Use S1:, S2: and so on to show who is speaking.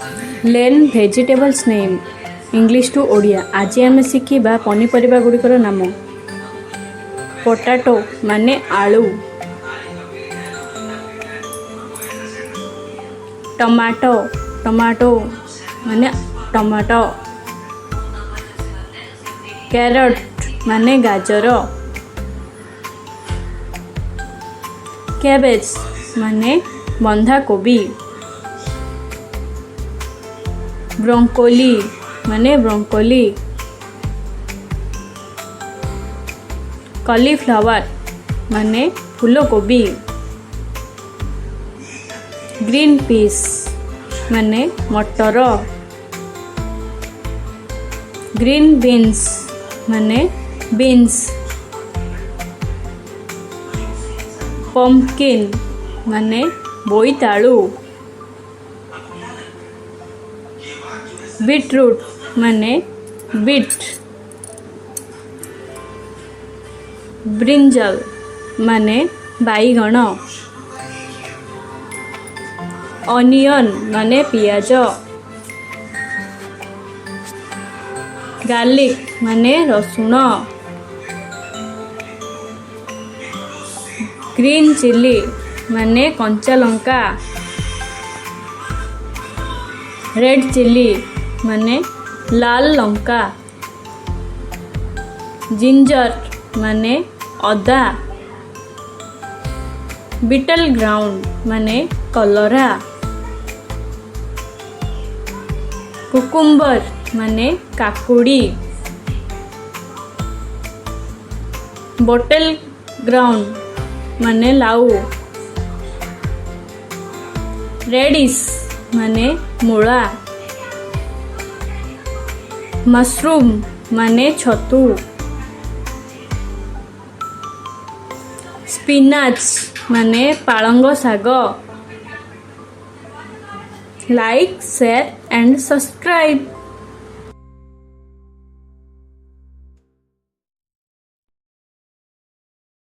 S1: Learn vegetables name English to Odia. आज आम शिखा पनीपरिया गुड़िकर नाम। पोटाटो माने आलू, टमाटो टमाटो माने टमाटो, कैरट माने गाजर, कैबेज माने बंधा कोबी, ब्रोंकोली माने ब्रोंकोली, कॉलीफ्लावर माने फूलकोबी, ग्रीन पीस माने मटर, ग्रीन बीन्स माने बीन्स, पंपकिन माने बोईतालू, बीटरूट माने बीट, ब्रिंजल माने बाईगण, ऑनियन माने पियाज, गार्लिक माने रसुण, ग्रीन चिली माने कंचा लंका, रेड चिली माने लाल लंका, जिंजर माने अदा, बीटल ग्राउंड माने कलरा, कुकुम्बर माने काकुड़ी, बोटल ग्राउंड माने लाउ, रेडिस माने मूला, मशरूम माने छतु, स्पिनाच माने पालंग शाग। Like share and subscribe.